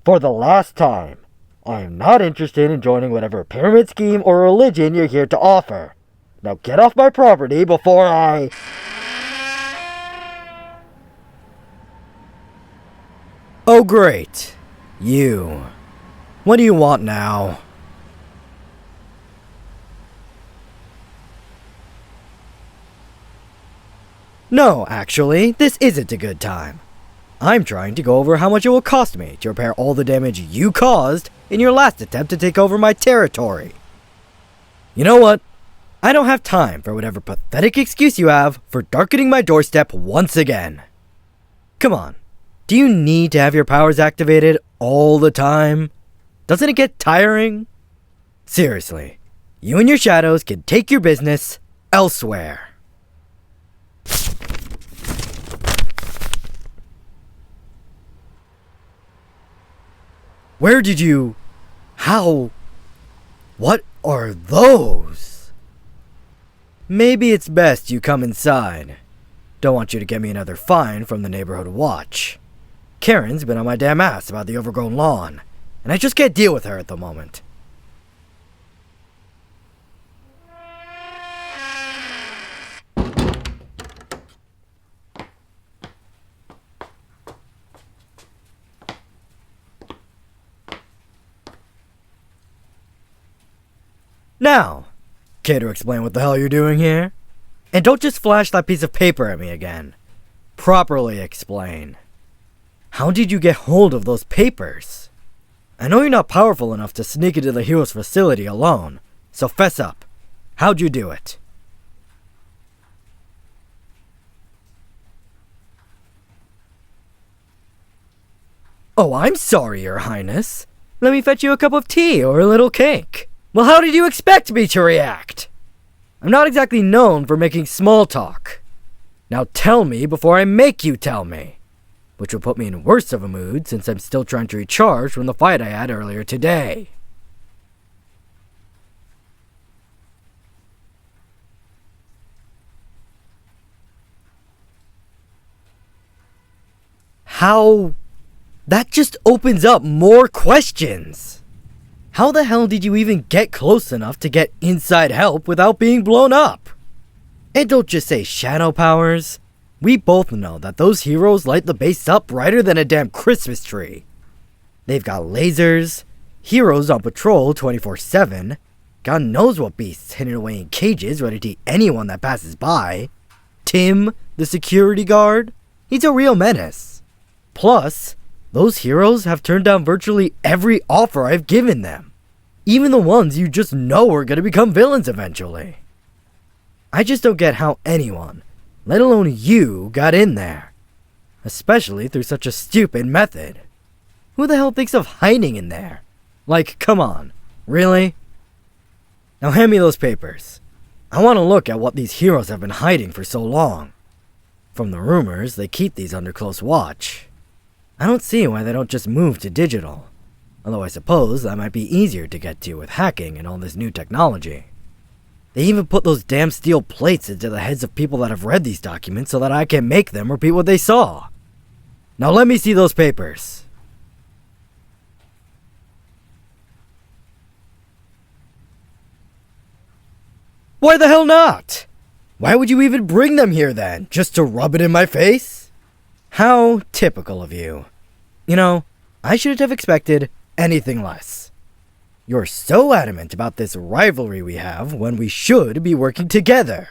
For the last time, I am not interested in joining whatever pyramid scheme or religion you're here to offer. Now get off my property before I... Oh great. You. What do you want now? No, actually, this isn't a good time. I'm trying to go over how much it will cost me to repair all the damage you caused in your last attempt to take over my territory. You know what? I don't have time for whatever pathetic excuse you have for darkening my doorstep once again. Come on, do you need to have your powers activated all the time? Doesn't it get tiring? Seriously, you and your shadows can take your business elsewhere. Where did you... How... What are those? Maybe it's best you come inside. Don't want you to get me another fine from the neighborhood watch. Karen's been on my damn ass about the overgrown lawn, and I just can't deal with her at the moment. Now, care to explain what the hell you're doing here? And don't just flash that piece of paper at me again. Properly explain. How did you get hold of those papers? I know you're not powerful enough to sneak into the hero's facility alone, so fess up. How'd you do it? Oh, I'm sorry, Your Highness. Let me fetch you a cup of tea or a little cake. Well, how did you expect me to react? I'm not exactly known for making small talk. Now tell me before I make you tell me. Which will put me in worse of a mood since I'm still trying to recharge from the fight I had earlier today. How? That just opens up more questions. How the hell did you even get close enough to get inside help without being blown up? And don't just say shadow powers. We both know that those heroes light the base up brighter than a damn Christmas tree. They've got lasers, heroes on patrol 24/7, God knows what beasts hidden away in cages ready to eat anyone that passes by. Tim, the security guard, he's a real menace. Plus, those heroes have turned down virtually every offer I've given them. Even the ones you just know are going to become villains eventually. I just don't get how anyone, let alone you, got in there. Especially through such a stupid method. Who the hell thinks of hiding in there? Like, come on, really? Now hand me those papers. I want to look at what these heroes have been hiding for so long. From the rumors, they keep these under close watch. I don't see why they don't just move to digital. Although I suppose that might be easier to get to with hacking and all this new technology. They even put those damn steel plates into the heads of people that have read these documents so that I can make them repeat what they saw. Now let me see those papers. Why the hell not? Why would you even bring them here then? Just to rub it in my face? How typical of you. You know, I shouldn't have expected anything less. You're so adamant about this rivalry we have when we should be working together.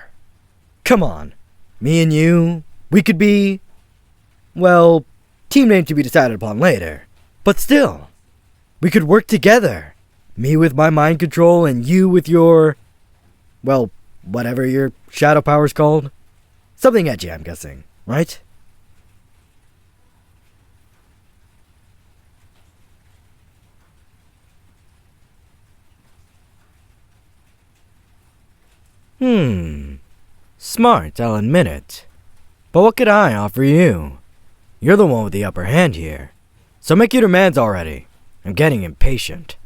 Come on, me and you, we could be... Well, team name to be decided upon later. But still, we could work together. Me with my mind control and you with your... Well, whatever your shadow power's called. Something edgy, I'm guessing, right? Smart, I'll admit it. But what could I offer you? You're the one with the upper hand here. So make your demands already. I'm getting impatient.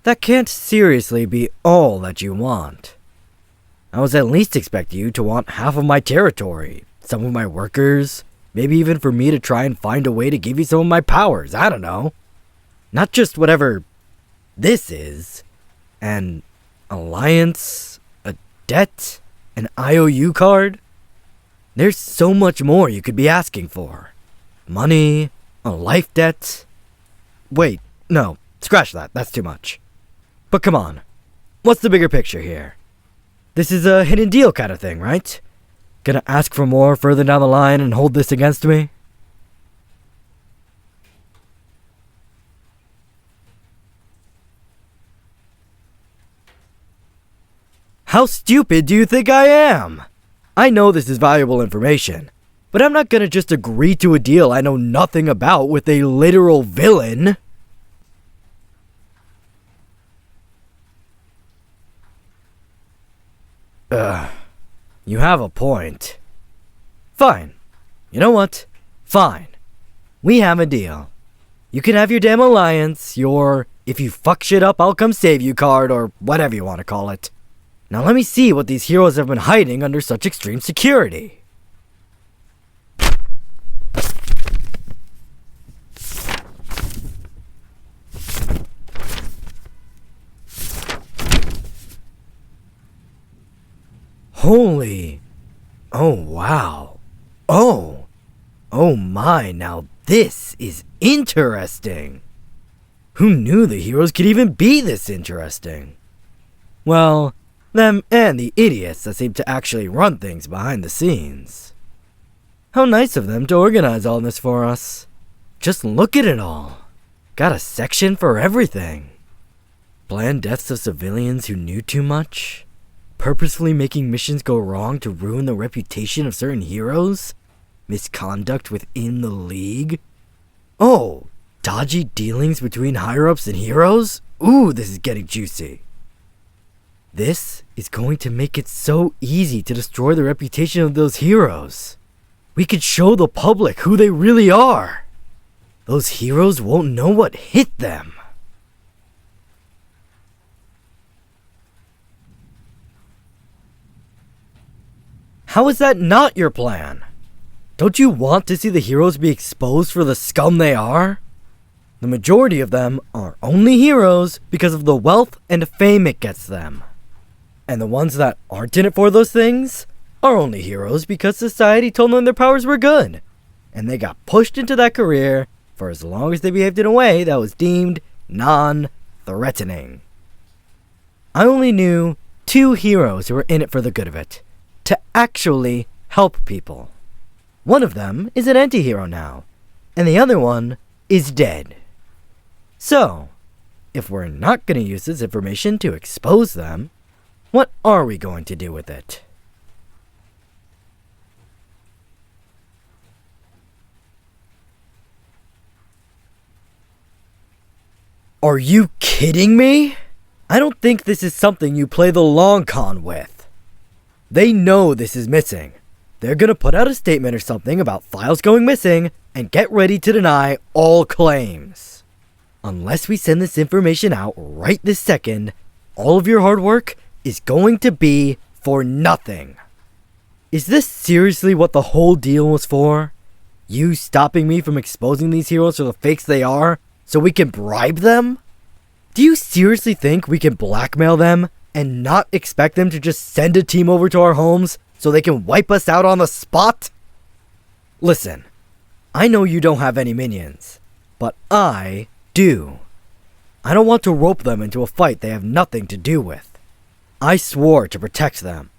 That can't seriously be all that you want. I was at least expecting you to want half of my territory, some of my workers, maybe even for me to try and find a way to give you some of my powers, I don't know. Not just whatever this is. An alliance, a debt, an IOU card. There's so much more you could be asking for. Money, a life debt. Wait, no, scratch that, that's too much. But come on, what's the bigger picture here? This is a hidden deal kind of thing, right? Gonna ask for more further down the line and hold this against me? How stupid do you think I am? I know this is valuable information, but I'm not gonna just agree to a deal I know nothing about with a literal villain. You have a point. Fine. You know what? Fine. We have a deal. You can have your damn alliance, your if you fuck shit up I'll come save you card, or whatever you want to call it. Now let me see what these heroes have been hiding under such extreme security. Holy. Oh wow. Oh my, now this is interesting. Who knew the heroes could even be this interesting? Well, them and the idiots that seem to actually run things behind the scenes. How nice of them to organize all this for us. Just look at it all. Got a section for everything. Planned deaths of civilians who knew too much. Purposefully making missions go wrong to ruin the reputation of certain heroes. Misconduct within the league. Oh, dodgy dealings between higher-ups and heroes? Ooh, this is getting juicy. This is going to make it so easy to destroy the reputation of those heroes. We could show the public who they really are. Those heroes won't know what hit them. How is that not your plan? Don't you want to see the heroes be exposed for the scum they are? The majority of them are only heroes because of the wealth and fame it gets them. And the ones that aren't in it for those things are only heroes because society told them their powers were good. And they got pushed into that career for as long as they behaved in a way that was deemed non-threatening. I only knew 2 heroes who were in it for the good of it, to actually help people. One of them is an anti-hero now, and the other one is dead. So, if we're not going to use this information to expose them, what are we going to do with it? Are you kidding me? I don't think this is something you play the long con with. They know this is missing. They're gonna put out a statement or something about files going missing and get ready to deny all claims. Unless we send this information out right this second, all of your hard work is going to be for nothing. Is this seriously what the whole deal was for? You stopping me from exposing these heroes for the fakes they are so we can bribe them? Do you seriously think we can blackmail them and not expect them to just send a team over to our homes so they can wipe us out on the spot? Listen, I know you don't have any minions, but I do. I don't want to rope them into a fight they have nothing to do with. I swore to protect them,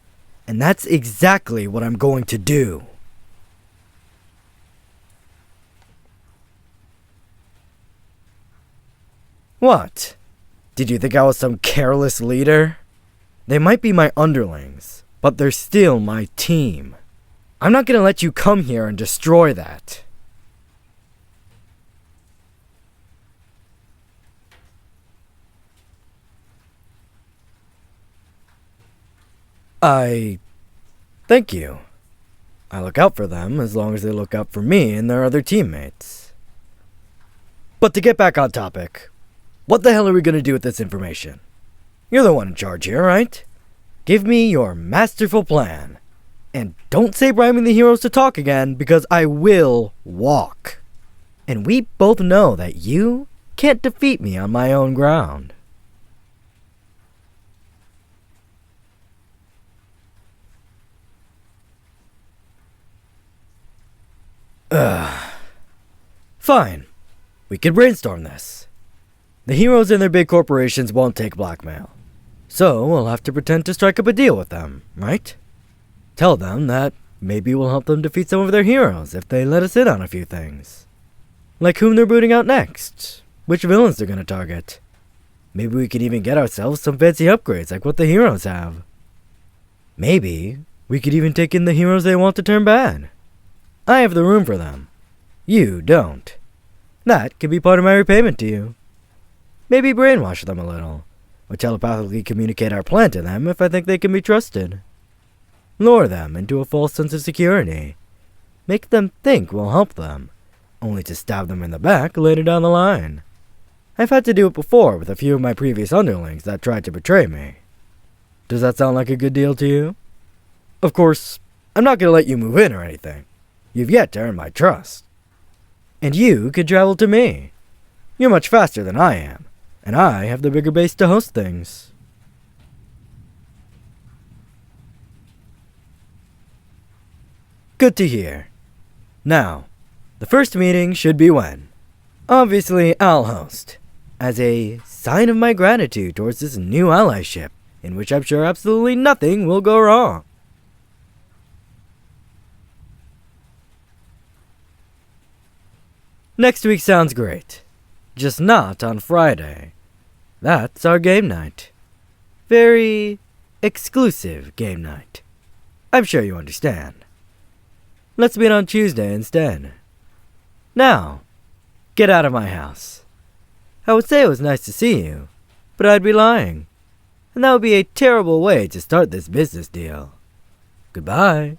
and that's exactly what I'm going to do. What? Did you think I was some careless leader? They might be my underlings, but they're still my team. I'm not gonna let you come here and destroy that. Thank you. I look out for them as long as they look out for me and their other teammates. But to get back on topic, what the hell are we gonna do with this information? You're the one in charge here, right? Give me your masterful plan. And don't say bribing the heroes to talk again, because I will walk. And we both know that you can't defeat me on my own ground. Fine. We could brainstorm this. The heroes and their big corporations won't take blackmail. So we'll have to pretend to strike up a deal with them, right? Tell them that maybe we'll help them defeat some of their heroes if they let us in on a few things. Like whom they're booting out next, which villains they're gonna target. Maybe we could even get ourselves some fancy upgrades like what the heroes have. Maybe we could even take in the heroes they want to turn bad. I have the room for them. You don't. That could be part of my repayment to you. Maybe brainwash them a little, or telepathically communicate our plan to them if I think they can be trusted. Lure them into a false sense of security. Make them think we'll help them, only to stab them in the back later down the line. I've had to do it before with a few of my previous underlings that tried to betray me. Does that sound like a good deal to you? Of course, I'm not going to let you move in or anything. You've yet to earn my trust. And you could travel to me. You're much faster than I am, and I have the bigger base to host things. Good to hear. Now, the first meeting should be when? Obviously, I'll host, as a sign of my gratitude towards this new allyship, in which I'm sure absolutely nothing will go wrong. Next week sounds great. Just not on Friday. That's our game night. Very exclusive game night. I'm sure you understand. Let's meet on Tuesday instead. Now, get out of my house. I would say it was nice to see you, but I'd be lying. And that would be a terrible way to start this business deal. Goodbye.